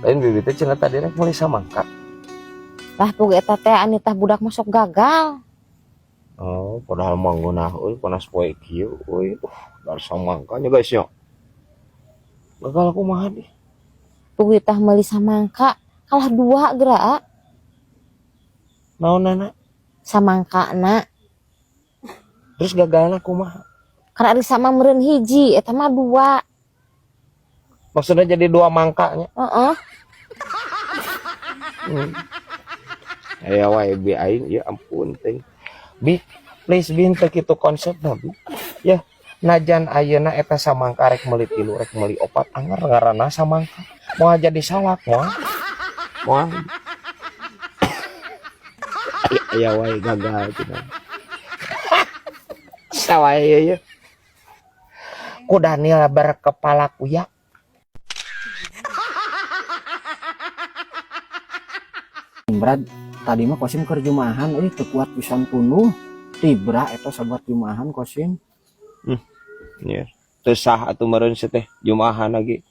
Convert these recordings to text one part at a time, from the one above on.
Lain bibitnya cenah tadi rek meuli samangka. Lah pugu eta teh Anita budak masuk gagal. Oh, padahal mangguna euy panas poe kieu euy. Dar samangkanya guys ya. Gagal kumaha deh. Pugu tah meuli samangka kalah 2 geura. Naonnana? Samangkana. Terus gagalna kumaha? Karena ari sama meureun hiji eta mah 2. Maksudnya jadi 2 mangkanya. Heeh. Aya wae bi aing ya ampun teh. Bi, please bi teu kitu konsepna bi. Ya, najan ayeuna eta samangka rek meuli 3 rek meuli 4 anger ngaranna samangka. Moal jadi salak moal. Moal. Aya wae gagal cenah. Sawae ya. Ku Daniel berkepala kuyak. Brad, tadi mah Kosim keur jumahan euy teu kuat pisan kunuh. Tibra eta sabat jumahan Kosim. Nya. Teu sah atuh meureun teh jumahan lagi.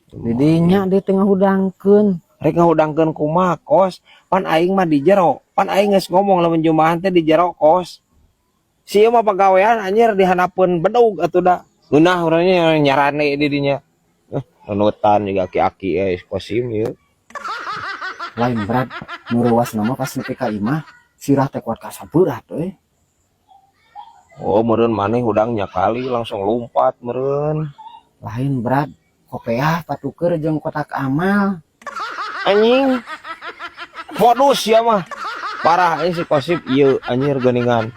Didinya di tengah hudangkeun. Rek ngahudangkeun kumaha kos? Pan aing mah di jero. Pan aing geus ngomong lamun jumahan teh di jero kos. Si ieu mah pagawean anjir dihanapeun bedug atuh da. Ngeunah urangnya nyarane di dinya. Nunutan juga aki-aki Kosim ieu. Lain Brad, nu reuwas nama pas nepi ka imah, sirah teh kuat kasabeurat euy. Oh, meureun maneh hudang nyakali langsung lompat meureun. Lain Brad, kopeah patuker jeung kotak amal. Anjing. Modus ya mah. Parah si Kosim ieu anjir geuningan.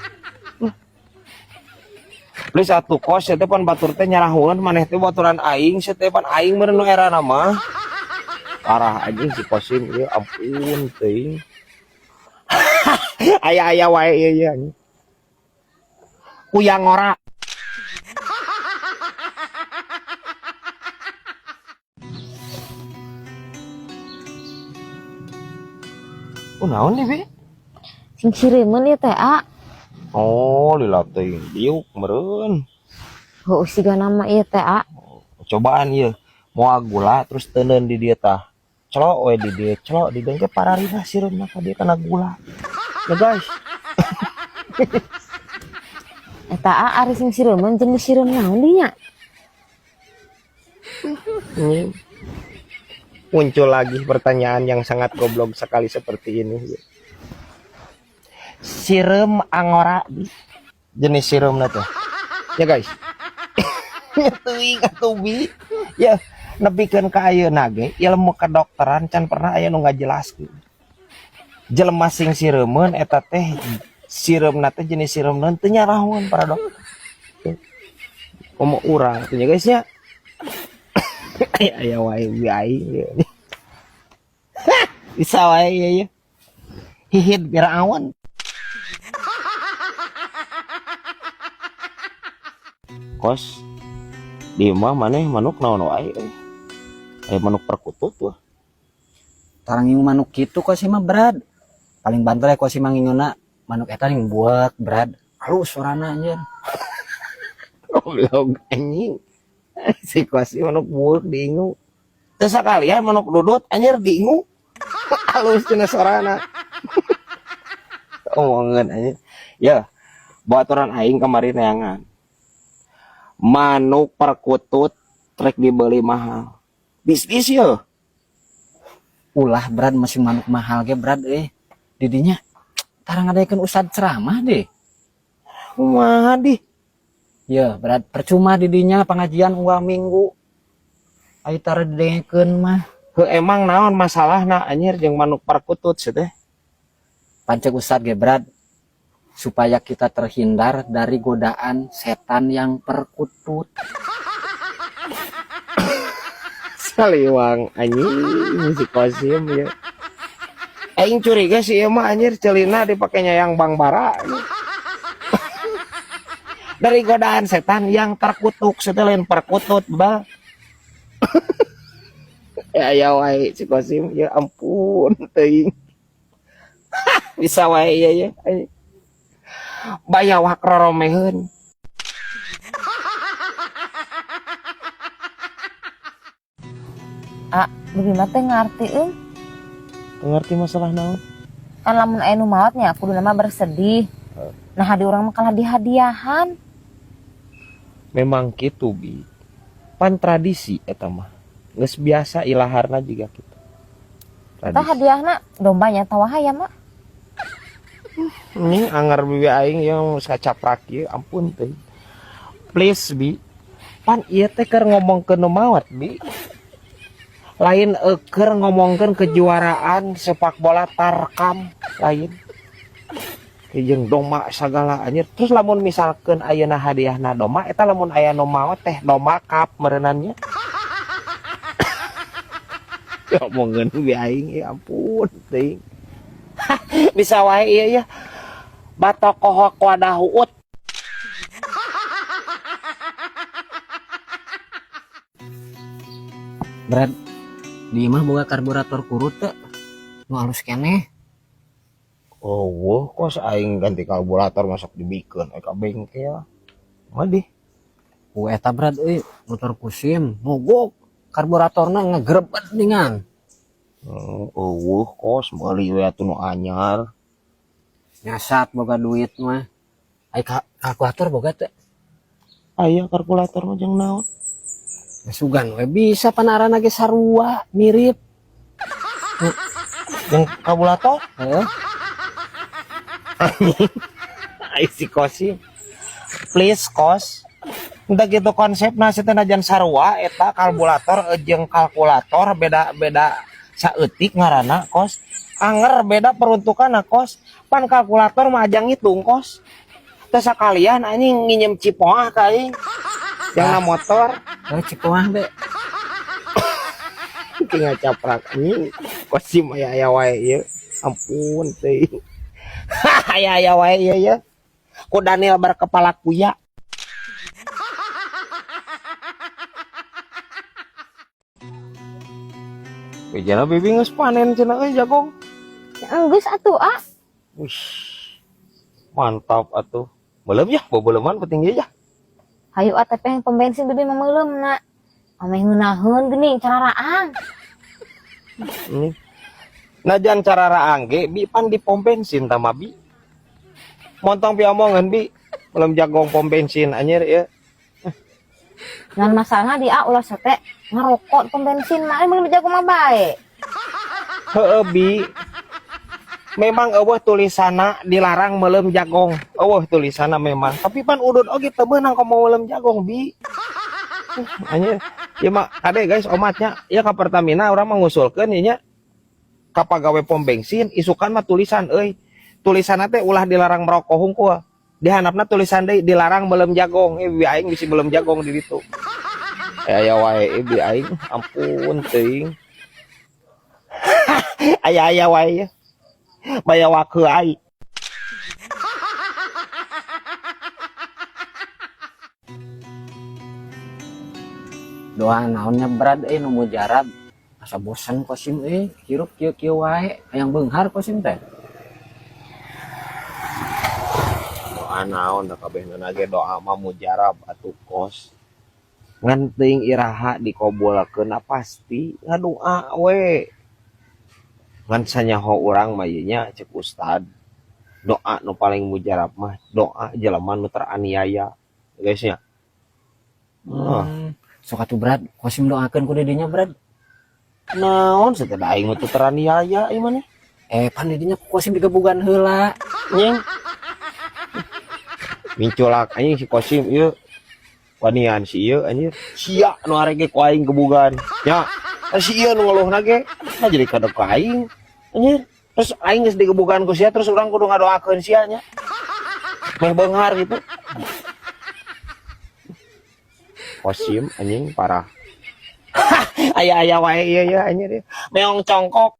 Please atuh kos teh pan batur teh nyarahun maneh teh baturan aing teh pan aing meureun nu erana mah. Parah anjing si Kosim ieu ampun teuing. Aya-aya wae ieu anjing. Kuyang ora. Naon nih, Bi? Sing sireumeun ieu teh Oh, lila teuing diuk meureun. Heuh siga nama ieu teh Cobaan ieu. Moal gula terus teuneun di dieu tah. Celok we di dieu, celok di dieu pararina sireumna ka dieu kana gula. Ya guys. Eta ari sing sireumeun jenis sireum naon di nya? Muncul lagi pertanyaan yang sangat goblok sekali seperti ini. Sireum angora jenis sireumna teh. Ya guys. Teuing atuh Bi. Ya, nepikeun ka ayeuna ge ilmu kedokteran can pernah aya nu ngajelaskeun. Jelema sing sireumeun eta teh sireumna teh jenis sireum naon teu nyarahun para dokter. Komo urang teh guys ya. Aya wae bi aing. Bisa wae ya. Hihit Firaun. Kos di imah maneh manuk naon wae euy. Manuk perkutut wah. Tarang ngingu manuk kitu Kosim mah Brad. Paling banter ya Kosim mah nginguna manuk eta ning buek Brad. Halus suarana anjir. Goblok anjing. Si Kosim manuk buek diingu. Teu sakalian manuk dudut anjir diingu. Halus cenah suarana. Omongan anjir. Ya, baturan aing kemarin neangan. Manuk perkutut trek dibeli mahal. Bisnis ya. Ulah Brad masih manuk mahal ge Brad Didinya tarang ngadaikeun ustad ceramah deh. Kumaha di? Ya Brad percuma didinya pengajian uang minggu. Ai tara didengekeun mah. Emang naon masalahna anjir jeung manuk perkutut teh? Pancek ustad ge Brad. Supaya kita terhindar dari godaan setan yang perkutut. Saliwang anjing si Kosim ya. Aing curiga sih ieu mah anjir celina dipakainya yang Bang Bara. Dari godaan setan yang terkutuk setelin perkutut bal. Ya wae si Kosim ya ampun teuing. Bisa wae ya. Bayawak roromeheun. Bibi mah teh ngartiin. Ngerti masalah naon? Kan lamun aya nu maotnya kudu nama bersedih. Nah hadi urang mah kalah dihadiahan. Memang gitu bi. Pan tradisi eta mah. Geus biasa ilaharna juga gitu. Tah hadiahna dombanya tawahaya mah. Ini anggar bibi aing yang sakacaprak ieu ampun teh. Please bi. Pan ieu teh keur ngomongkeun nu maot bi. Lain keur ngomongkeun kejuaraan sepak bola tarkam lain. Jeung doma sagala anjir. Terus lamun misalkeun ayeuna hadiahna doma eta lamun aya nu maot teh doma cup meureunannya. Ngomongkeun bibi aing ya ampun teuing. Bisa wae ieu ya. Batok kohok wadah uut. Brad, di imah boga karburator kurut teh. Nu halus keneh. Oh, wah, kos aing ganti karburator masuk dibikeun ka bengkel. Madih. Eta Brad euy, motor kusim, mogok. Karburatorna ngegrebet dengan. Wah, kos meuli we atuh nu anyar. Nyasat boga duit mah. Ai kalkulator boga teh. Aya kalkulator mah jeung naon? Sugan we bisa panarana ge sarua mirip. Jeung kalkulator? Heeh. Ai si kosim. Please kos. Entah gitu konsepna teh najan sarua eta kalkulator jeung kalkulator beda-beda saeutik ngaranna kos. Anger beda peruntukanna kos. Pan kalkulator mah aja ngitung kos. Teu sakalian anjing nginjem cipoah ka aing. Yang motor. Cipoah be. Tinggal caprak anjing. Kosim aya wae ieu. Ampun teuing. Aya wae ieu ya. Ku Daniel berkepala kuya. Bejana bibi geus panen cenah euy jagong. Enggeus atuh ah. Wih. Mantap atuh. Belum ya, bobeleman penting ya. Hayu ATP yang pom bensin bibi mah meuleumna. Ame ngeunaheun geuning cara raang. Ini. Najan cara raang ge bi pan di pom bensin tah mah bi. Montong pi omongan bi. Belum jagong pom bensin anjir ya. Ngan masalahna dia ulah sate ngerokok pom bensin mah belum jago mah bae. Heueuh bi. Memang eueuh tulisana dilarang meuleum jagong. Eueuh tulisana memang. Tapi pan udud oge teu meunang komo meuleum jagong bi. Anjir. Ieu mah kade guys omatnya. Ya ka Pertamina urang mah ngusulkeun ieu nya. Ka pagawe pom bensin isukan mah tulisan euy. Tulisanna teh ulah dilarang merokok hungkul. Di handapna tulisan deui dilarang meuleum jagong. Bi aing bisi meuleum jagong di ditu. Aya wae bi aing ampun teuing. Aya wae. Baya wakeu ai. Doa naonnya Brad nu mujarab. Asa bosan kosim hirup kieu-kieu wae hayang beunghar kosim teh. Doa naon da kabehna ge doa mah mujarab atuh kos. Ngan teuing iraha dikabulkeun pasti ngadoa we. Ngan sanyaho urang mah ieu nya cek ustad. Doa nu paling mujarab mah doa jelema nu teraniaya. Guys nya. Sok atuh Brad, kosim doakeun ku didinya Brad. Naon sateda aing teh teraniaya ieu mah. Pan didinya kosim digebugan heula. Nyeng. Minculak anjing si kosim ieu. Wanian si ieu anjir. Sia nu arek ge ku aing gebugan. Nya, si ieu nu ngeluhna ge nah jadi kadek ka aing. Anjir. Terus aing geus digebugan ku sia terus urang kudu ngadoakeun sia nya. Meh beunghar gitu. Kosim anjing parah. Aya wae ieu ya anjir. Meong congkok.